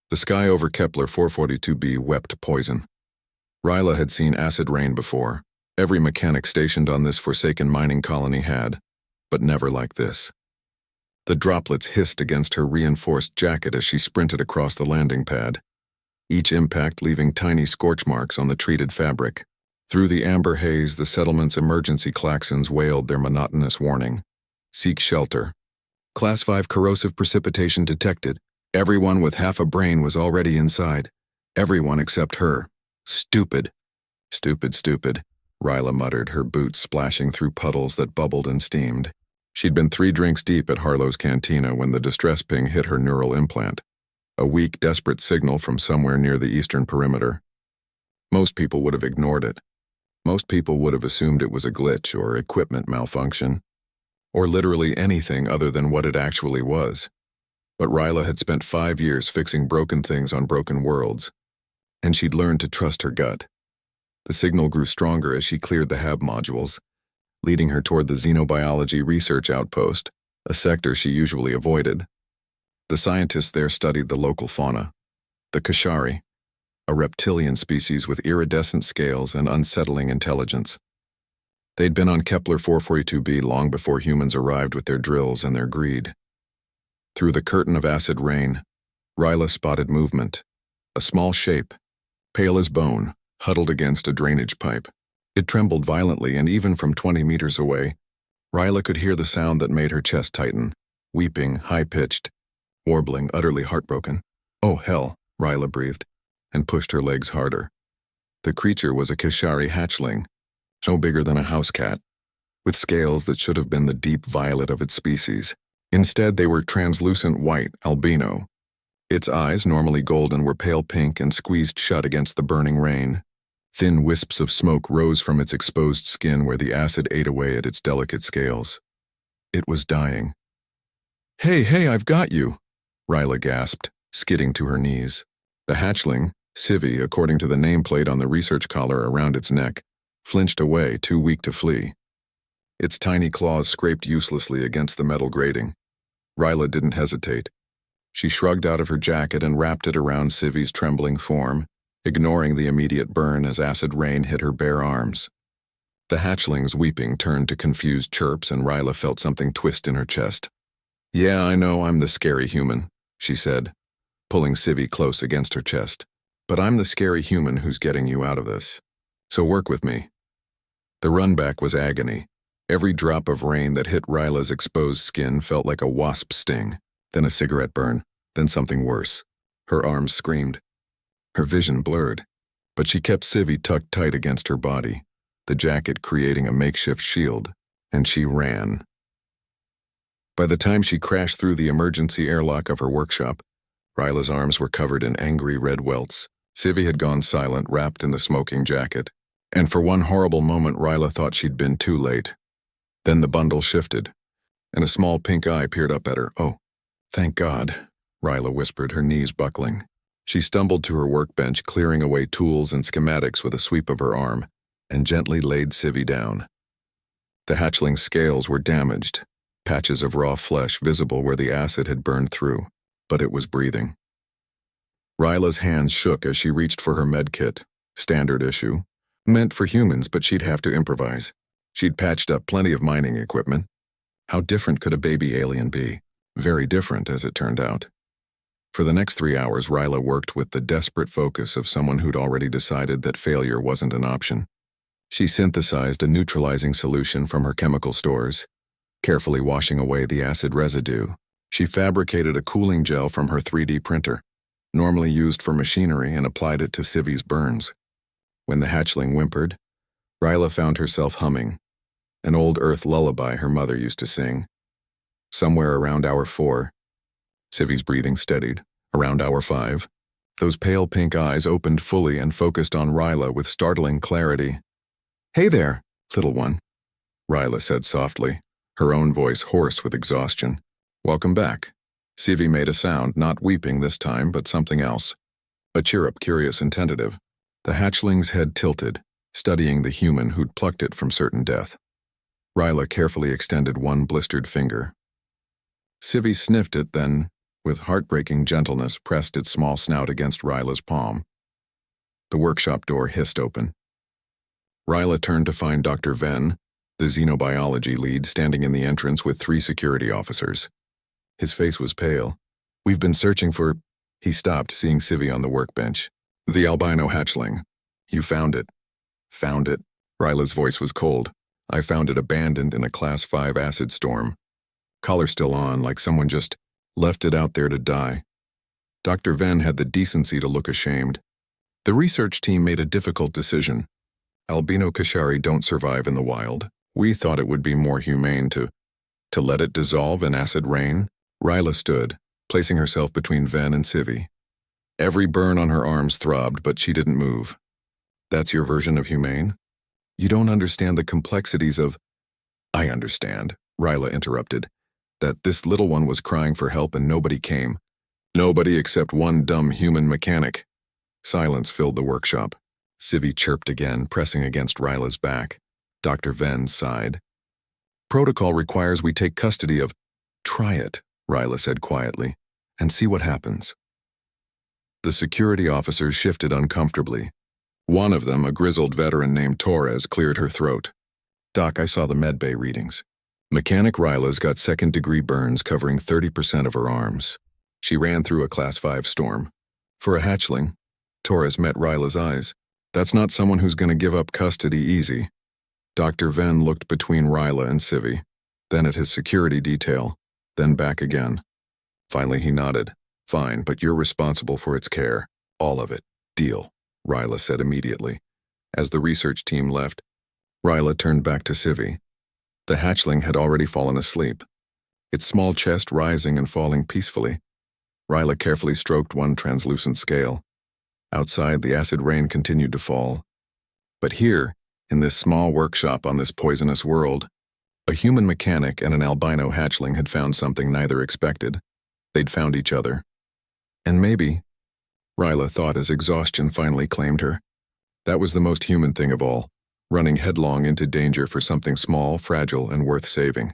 The sky over Kepler 442b wept poison. Ryla had seen acid rain before. Every mechanic stationed on this forsaken mining colony had, but never like this. The droplets hissed against her reinforced jacket as she sprinted across the landing pad, each impact leaving tiny scorch marks on the treated fabric. Through the amber haze, the settlement's emergency klaxons wailed their monotonous warning. Seek shelter. Class 5 corrosive precipitation detected. Everyone with half a brain was already inside. Everyone except her. Stupid. Stupid. Ryla muttered, her boots splashing through puddles that bubbled and steamed. She'd been 3 drinks deep at Harlow's cantina when the distress ping hit her neural implant. A weak, desperate signal from somewhere near the eastern perimeter. Most people would have ignored it. Most people would have assumed it was a glitch or equipment malfunction, or literally anything other than what it actually was. But Ryla had spent 5 years fixing broken things on broken worlds, and she'd learned to trust her gut. The signal grew stronger as she cleared the HAB modules, leading her toward the xenobiology research outpost, a sector she usually avoided. The scientists there studied the local fauna, the Kashari, a reptilian species with iridescent scales and unsettling intelligence. They'd been on Kepler 442b long before humans arrived with their drills and their greed. Through the curtain of acid rain, Ryla spotted movement. A small shape, pale as bone, huddled against a drainage pipe. It trembled violently, and even from 20 meters away, Ryla could hear the sound that made her chest tighten, weeping, high-pitched, warbling, utterly heartbroken. "Oh, hell," Ryla breathed, and pushed her legs harder. The creature was a Kashari hatchling, no bigger than a house cat, with scales that should have been the deep violet of its species. Instead, they were translucent white, albino. Its eyes, normally golden, were pale pink and squeezed shut against the burning rain. Thin wisps of smoke rose from its exposed skin where the acid ate away at its delicate scales. It was dying. Hey, I've got you," Ryla gasped, skidding to her knees. The hatchling, Civi, according to the nameplate on the research collar around its neck, flinched away, too weak to flee. Its tiny claws scraped uselessly against the metal grating. Ryla didn't hesitate. She shrugged out of her jacket and wrapped it around Civi's trembling form, ignoring the immediate burn as acid rain hit her bare arms. The hatchling's weeping turned to confused chirps, and Ryla felt something twist in her chest. "Yeah, I know I'm the scary human," she said, pulling Civi close against her chest. "But I'm the scary human who's getting you out of this. So work with me." The runback was agony. Every drop of rain that hit Ryla's exposed skin felt like a wasp sting, then a cigarette burn, then something worse. Her arms screamed. Her vision blurred, but she kept Civi tucked tight against her body, the jacket creating a makeshift shield, and she ran. By the time she crashed through the emergency airlock of her workshop, Ryla's arms were covered in angry red welts. Civi had gone silent, wrapped in the smoking jacket, and for one horrible moment Ryla thought she'd been too late. Then the bundle shifted, and a small pink eye peered up at her. "Oh, thank God," Ryla whispered, her knees buckling. She stumbled to her workbench, clearing away tools and schematics with a sweep of her arm, and gently laid Civi down. The hatchling's scales were damaged, patches of raw flesh visible where the acid had burned through, but it was breathing. Ryla's hands shook as she reached for her medkit, standard issue, meant for humans, but she'd have to improvise. She'd patched up plenty of mining equipment. How different could a baby alien be? Very different, as it turned out. For the next 3 hours, Ryla worked with the desperate focus of someone who'd already decided that failure wasn't an option. She synthesized a neutralizing solution from her chemical stores, carefully washing away the acid residue. She fabricated a cooling gel from her 3D printer, normally used for machinery, and applied it to Civi's burns. When the hatchling whimpered, Ryla found herself humming, an old Earth lullaby her mother used to sing. Somewhere around hour 4, Civi's breathing steadied. Around hour 5, those pale pink eyes opened fully and focused on Ryla with startling clarity. "Hey there, little one," Ryla said softly, her own voice hoarse with exhaustion. "Welcome back." Civi made a sound, not weeping this time, but something else. A chirrup, curious and tentative. The hatchling's head tilted, studying the human who'd plucked it from certain death. Ryla carefully extended one blistered finger. Civi sniffed it, then with heartbreaking gentleness, pressed its small snout against Ryla's palm. The workshop door hissed open. Ryla turned to find Dr. Venn, the xenobiology lead, standing in the entrance with 3 security officers. His face was pale. "We've been searching for—" He stopped, seeing Civi on the workbench. "The albino hatchling. You found it." "Found it?" Ryla's voice was cold. "I found it abandoned in a Class 5 acid storm. Collar still on, like someone just left it out there to die." Dr. Venn had the decency to look ashamed. "The research team made a difficult decision. Albino Kashari don't survive in the wild. We thought it would be more humane to let it dissolve in acid rain." Ryla stood, placing herself between Venn and Civi. Every burn on her arms throbbed, but she didn't move. "That's your version of humane? You don't understand the complexities of—" "I understand," Ryla interrupted, "that this little one was crying for help and nobody came. Nobody except one dumb human mechanic." Silence filled the workshop. Civi chirped again, pressing against Ryla's back. Dr. Venn sighed. "Protocol requires we take custody of—" "Try it," Ryla said quietly, "and see what happens." The security officers shifted uncomfortably. One of them, a grizzled veteran named Torres, cleared her throat. "Doc, I saw the medbay readings. Mechanic Ryla's got second-degree burns covering 30% of her arms. She ran through a Class 5 storm. For a hatchling," Torres met Ryla's eyes, "that's not someone who's going to give up custody easy." Dr. Venn looked between Ryla and Civi, then at his security detail, then back again. Finally he nodded. "Fine, but you're responsible for its care. All of it. Deal," Ryla said immediately. As the research team left, Ryla turned back to Civi. The hatchling had already fallen asleep, its small chest rising and falling peacefully. Ryla carefully stroked one translucent scale. Outside, the acid rain continued to fall. But here, in this small workshop on this poisonous world, a human mechanic and an albino hatchling had found something neither expected. They'd found each other. And maybe, Ryla thought as exhaustion finally claimed her, that was the most human thing of all, running headlong into danger for something small, fragile, and worth saving.